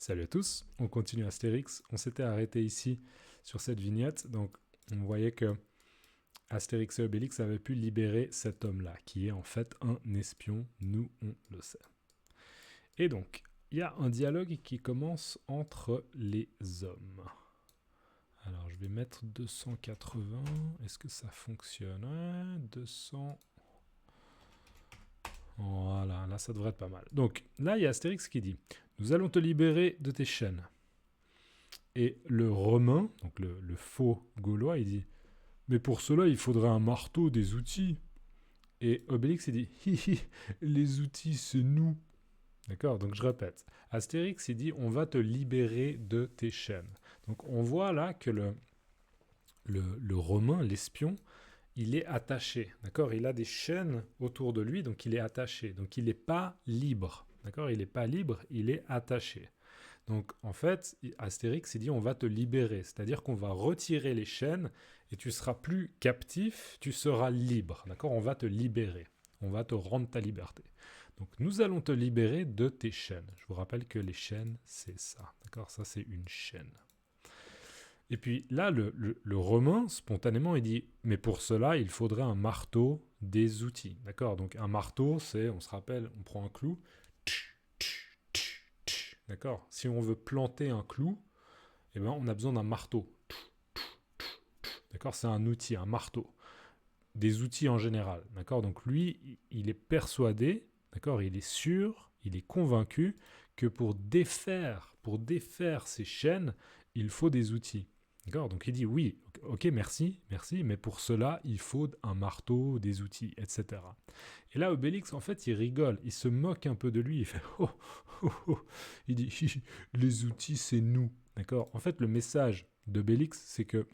Salut à tous, on continue Astérix. On s'était arrêté ici sur cette vignette, donc on voyait que Astérix et Obélix avaient pu libérer cet homme-là, qui est en fait un espion, nous on le sait. Et donc, il y a un dialogue qui commence entre les hommes. Alors je vais mettre 280, est-ce que ça fonctionne? 200... Voilà, là ça devrait être pas mal. Donc là il y a Astérix qui dit « Nous allons te libérer de tes chaînes ». Et le Romain, donc le faux Gaulois, il dit « Mais pour cela, il faudrait un marteau, des outils. » Et Obélix, il dit « Hi hi, les outils, c'est nous. » D'accord? Donc je répète. Astérix, il dit « On va te libérer de tes chaînes. » Donc on voit là que le Romain, l'espion, il est attaché. D'accord? Il a des chaînes autour de lui, donc il est attaché. Donc il n'est pas libre. D'accord? Il n'est pas libre, il est attaché. Donc en fait, Astérix, il dit on va te libérer, c'est-à-dire qu'on va retirer les chaînes et tu seras plus captif, tu seras libre, d'accord? On va te libérer, on va te rendre ta liberté. Donc nous allons te libérer de tes chaînes. Je vous rappelle que les chaînes, c'est ça, d'accord? Ça, c'est une chaîne. Et puis là, le Romain, spontanément, il dit mais pour cela, il faudrait un marteau, des outils, d'accord? Donc un marteau, c'est, on se rappelle, on prend un clou, d'accord? Si on veut planter un clou, eh ben, on a besoin d'un marteau. D'accord? C'est un outil, un marteau. Des outils en général. D'accord? Donc lui, il est persuadé, d'accord? Il est sûr, il est convaincu que pour défaire ces chaînes, il faut des outils. D'accord? Donc il dit oui, ok, merci, mais pour cela, il faut un marteau, des outils, etc. Et là, Obélix, en fait, il rigole, il se moque un peu de lui, il fait oh, oh, oh. Il dit les outils, c'est nous. D'accord? En fait, le message d'Obélix, c'est que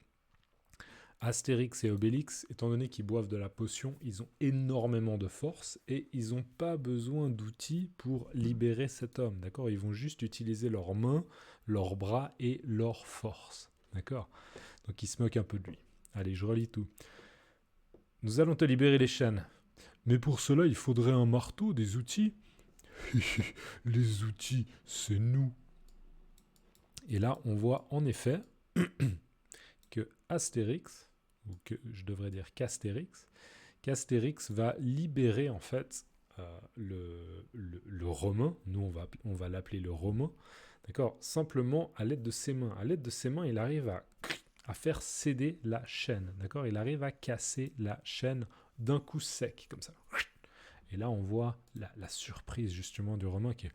Astérix et Obélix, étant donné qu'ils boivent de la potion, ils ont énormément de force et ils n'ont pas besoin d'outils pour libérer cet homme. D'accord? Ils vont juste utiliser leurs mains, leurs bras et leur force. D'accord? Donc il se moque un peu de lui. Allez, je relis tout. Nous allons te libérer les chaînes. Mais pour cela, il faudrait un marteau, des outils. Les outils, c'est nous. Et là, on voit en effet que Astérix, ou que je devrais dire qu'Astérix va libérer en fait le Romain. Nous, on va l'appeler le Romain. D'accord? Simplement à l'aide de ses mains. À l'aide de ses mains, il arrive à faire céder la chaîne. D'accord? Il arrive à casser la chaîne d'un coup sec, comme ça. Et là, on voit la surprise justement du Romain qui est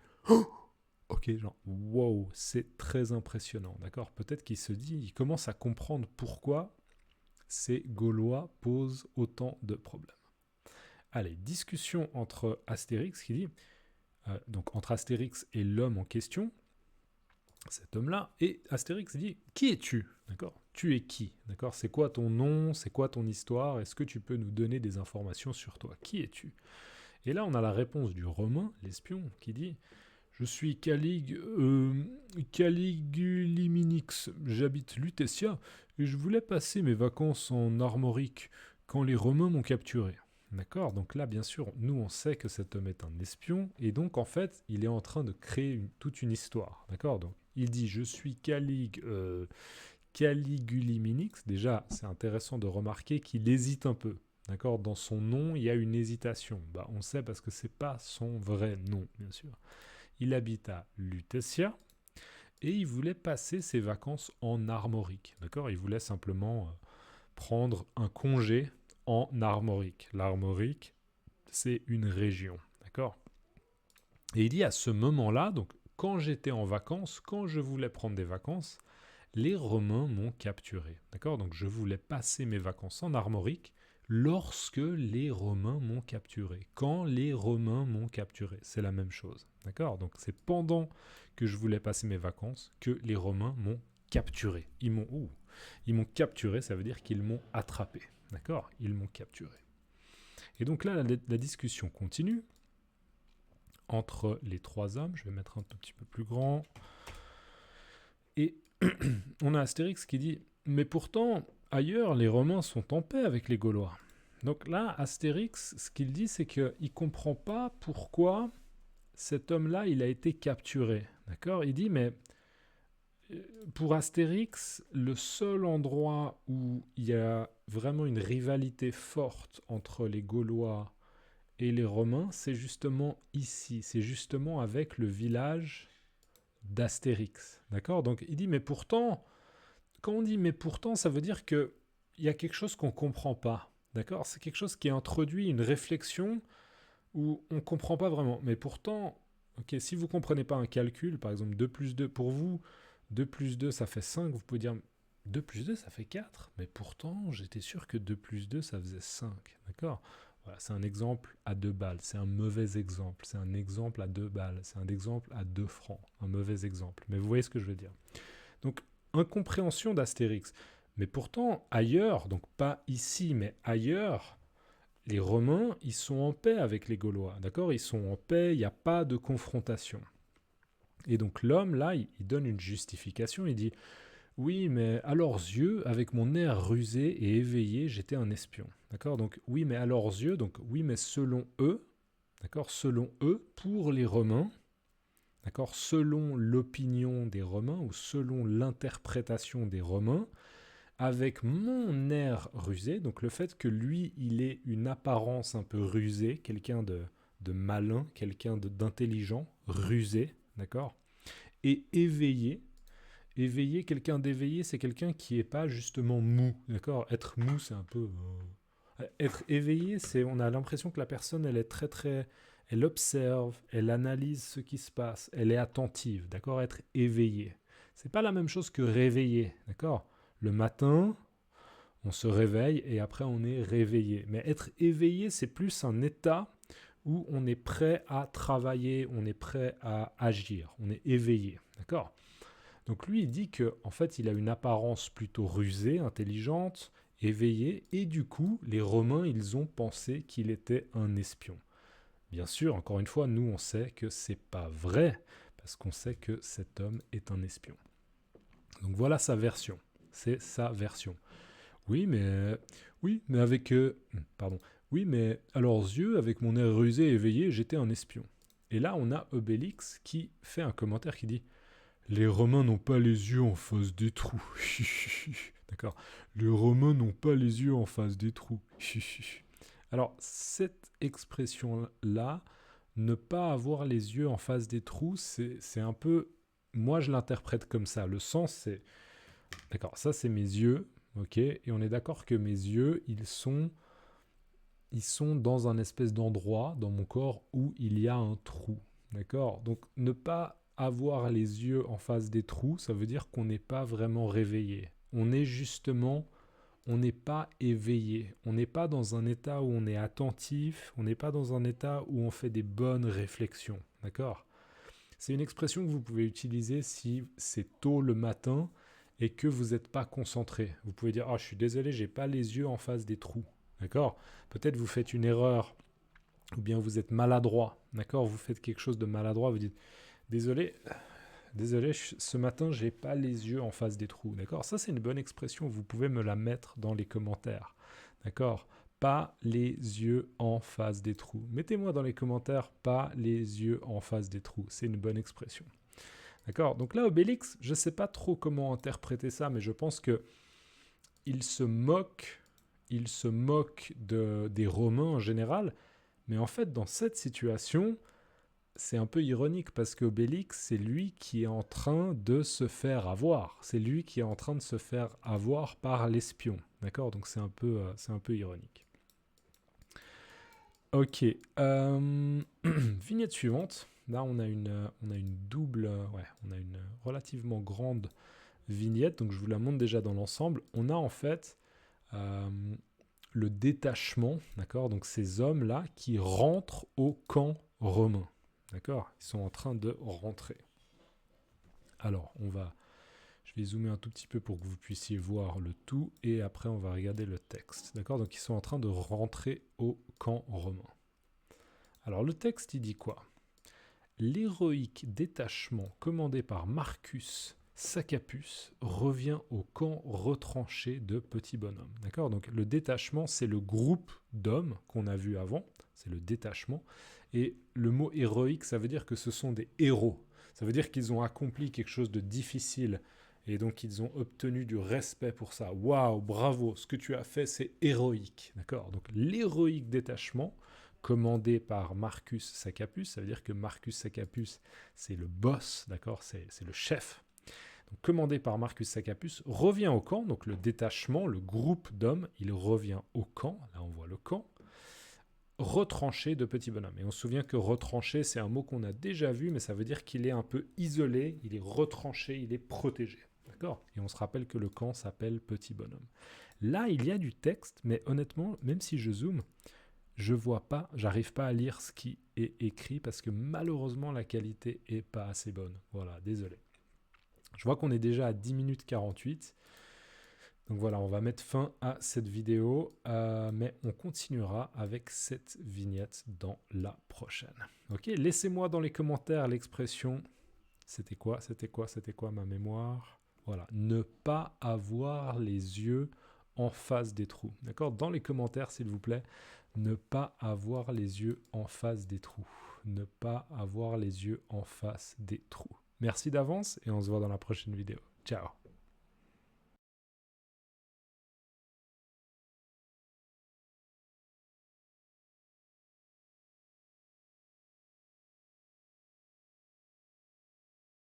ok, genre wow, c'est très impressionnant. D'accord? Peut-être qu'il se dit, il commence à comprendre pourquoi ces Gaulois posent autant de problèmes. Allez, discussion entre Astérix qui dit, donc entre Astérix et l'homme en question, cet homme-là, et Astérix dit « Qui es-tu » D'accord ? Tu es qui ? D'accord ? C'est quoi ton nom ? C'est quoi ton histoire ? Est-ce que tu peux nous donner des informations sur toi ? Qui es-tu ? Et là, on a la réponse du Romain, l'espion, qui dit « Je suis Caliguliminix, j'habite Lutetia, et je voulais passer mes vacances en Armorique quand les Romains m'ont capturé. » D'accord ? Donc là, bien sûr, nous, on sait que cet homme est un espion, et donc, en fait, il est en train de créer toute une histoire. D'accord ? Donc, il dit « Je suis Caliguliminix ». Déjà, c'est intéressant de remarquer qu'il hésite un peu. D'accord ? Dans son nom, il y a une hésitation. Bah, on sait parce que c'est pas son vrai nom, bien sûr. Il habite à Lutetia et il voulait passer ses vacances en Armorique. D'accord ? Il voulait simplement prendre un congé en Armorique. L'Armorique, c'est une région. D'accord ? Et il dit à ce moment-là, donc quand j'étais en vacances, quand je voulais prendre des vacances, les Romains m'ont capturé. D'accord ? Donc je voulais passer mes vacances en Armorique lorsque les Romains m'ont capturé. Quand les Romains m'ont capturé, c'est la même chose. D'accord ? Donc c'est pendant que je voulais passer mes vacances que les Romains m'ont capturé. Ils m'ont capturé, ça veut dire qu'ils m'ont attrapé. D'accord ? Ils m'ont capturé. Et donc là, la discussion continue entre les trois hommes. Je vais mettre un tout petit peu plus grand. Et on a Astérix qui dit « Mais pourtant, ailleurs, les Romains sont en paix avec les Gaulois. » Donc là, Astérix, ce qu'il dit, c'est qu'il ne comprend pas pourquoi cet homme-là, il a été capturé. d'accord, il dit, mais pour Astérix, le seul endroit où il y a vraiment une rivalité forte entre les Gaulois et les Romains, c'est justement ici, c'est justement avec le village d'Astérix, d'accord. Donc il dit, mais pourtant, quand on dit mais pourtant, ça veut dire que il y a quelque chose qu'on ne comprend pas, d'accord. C'est quelque chose qui introduit une réflexion où on ne comprend pas vraiment. Mais pourtant, ok, si vous ne comprenez pas un calcul, par exemple 2 plus 2, pour vous, 2 plus 2, ça fait 5, vous pouvez dire 2 plus 2, ça fait 4. Mais pourtant, j'étais sûr que 2 plus 2, ça faisait 5. D'accord. Voilà, c'est un exemple à 2 balles. C'est un mauvais exemple. C'est un exemple à 2 balles. C'est un exemple à 2 francs. Un mauvais exemple. Mais vous voyez ce que je veux dire. Donc, incompréhension d'Astérix. Mais pourtant, ailleurs, donc pas ici, mais ailleurs, les Romains, ils sont en paix avec les Gaulois, d'accord. Ils sont en paix, il n'y a pas de confrontation. Et donc l'homme, là, il donne une justification, il dit « Oui, mais à leurs yeux, avec mon air rusé et éveillé, j'étais un espion. » D'accord. Donc oui, mais à leurs yeux, donc oui, mais selon eux, d'accord, selon eux, pour les Romains, d'accord, selon l'opinion des Romains ou selon l'interprétation des Romains, avec mon air rusé, donc le fait que lui, il ait une apparence un peu rusée, quelqu'un de malin, quelqu'un d'intelligent, rusé, d'accord, et éveillé. Éveillé, quelqu'un d'éveillé, c'est quelqu'un qui n'est pas justement mou, d'accord. Être mou, c'est un peu... Être éveillé, c'est, on a l'impression que la personne, elle est très très... Elle observe, elle analyse ce qui se passe, elle est attentive, d'accord. Être éveillé. C'est pas la même chose que réveillé, d'accord. Le matin, on se réveille et après on est réveillé. Mais être éveillé, c'est plus un état où on est prêt à travailler, on est prêt à agir, on est éveillé, d'accord. Donc lui, il dit que en fait, il a une apparence plutôt rusée, intelligente, éveillée, et du coup, les Romains, ils ont pensé qu'il était un espion. Bien sûr, encore une fois, nous, on sait que c'est pas vrai, parce qu'on sait que cet homme est un espion. Donc voilà sa version. C'est sa version. Oui, mais avec pardon. Oui, mais à leurs yeux, avec mon air rusé et éveillé, j'étais un espion. Et là, on a Obélix qui fait un commentaire qui dit les Romains n'ont pas les yeux en face des trous. D'accord. Les Romains n'ont pas les yeux en face des trous. Alors, cette expression-là, ne pas avoir les yeux en face des trous, c'est un peu... Moi, je l'interprète comme ça. Le sens, c'est... D'accord, ça, c'est mes yeux, ok. Et on est d'accord que mes yeux, ils sont dans un espèce d'endroit dans mon corps où il y a un trou. D'accord. Donc, ne pas avoir les yeux en face des trous, ça veut dire qu'on n'est pas vraiment réveillé. On est justement, on n'est pas éveillé. On n'est pas dans un état où on est attentif. On n'est pas dans un état où on fait des bonnes réflexions. D'accord. C'est une expression que vous pouvez utiliser si c'est tôt le matin et que vous n'êtes pas concentré. Vous pouvez dire « Ah, je suis désolé, j'ai pas les yeux en face des trous. » D'accord. Peut-être vous faites une erreur ou bien vous êtes maladroit. D'accord. Vous faites quelque chose de maladroit, vous dites « Désolé, ce matin, j'ai pas les yeux en face des trous. » D'accord. Ça, c'est une bonne expression. Vous pouvez me la mettre dans les commentaires. D'accord. Pas les yeux en face des trous. Mettez-moi dans les commentaires pas les yeux en face des trous. C'est une bonne expression. D'accord. Donc là, Obélix, je ne sais pas trop comment interpréter ça, mais je pense que il se moque des Romains en général. Mais en fait, dans cette situation, c'est un peu ironique parce qu'Obélix, c'est lui qui est en train de se faire avoir. C'est lui qui est en train de se faire avoir par l'espion. D'accord. Donc c'est un peu ironique. Ok. Vignette suivante. Là, on a une double... on a une relativement grande vignette. Donc, je vous la montre déjà dans l'ensemble. On a en fait le détachement. D'accord. Donc, ces hommes-là qui rentrent au camp romain. D'accord. Ils sont en train de rentrer. Alors, je vais zoomer un tout petit peu pour que vous puissiez voir le tout et après on va regarder le texte. D'accord. Donc ils sont en train de rentrer au camp romain. Alors le texte il dit quoi? L'héroïque détachement commandé par Marcus Saccapus revient au camp retranché de petits bonhommes. D'accord. Donc le détachement c'est le groupe d'hommes qu'on a vu avant, c'est le détachement. Et le mot héroïque ça veut dire que ce sont des héros. Ça veut dire qu'ils ont accompli quelque chose de difficile et donc ils ont obtenu du respect pour ça. Waouh, bravo, ce que tu as fait, c'est héroïque. D'accord? Donc l'héroïque détachement, commandé par Marcus Saccapus, ça veut dire que Marcus Saccapus, c'est le boss, d'accord? C'est le chef. Donc, commandé par Marcus Saccapus, revient au camp, donc le détachement, le groupe d'hommes, il revient au camp, là on voit le camp, retranché de petit bonhomme. Et on se souvient que retranché, c'est un mot qu'on a déjà vu, mais ça veut dire qu'il est un peu isolé, il est retranché, il est protégé. D'accord? Et on se rappelle que le camp s'appelle petit bonhomme. Là, il y a du texte, mais honnêtement, même si je zoome, je vois pas, j'arrive pas à lire ce qui est écrit parce que malheureusement la qualité est pas assez bonne. Voilà, désolé. Je vois qu'on est déjà à 10 minutes 48. Donc voilà, on va mettre fin à cette vidéo, mais on continuera avec cette vignette dans la prochaine. Ok, laissez-moi dans les commentaires l'expression, c'était quoi ma mémoire? Voilà, ne pas avoir les yeux en face des trous. D'accord? Dans les commentaires, s'il vous plaît, ne pas avoir les yeux en face des trous. Ne pas avoir les yeux en face des trous. Merci d'avance et on se voit dans la prochaine vidéo. Ciao!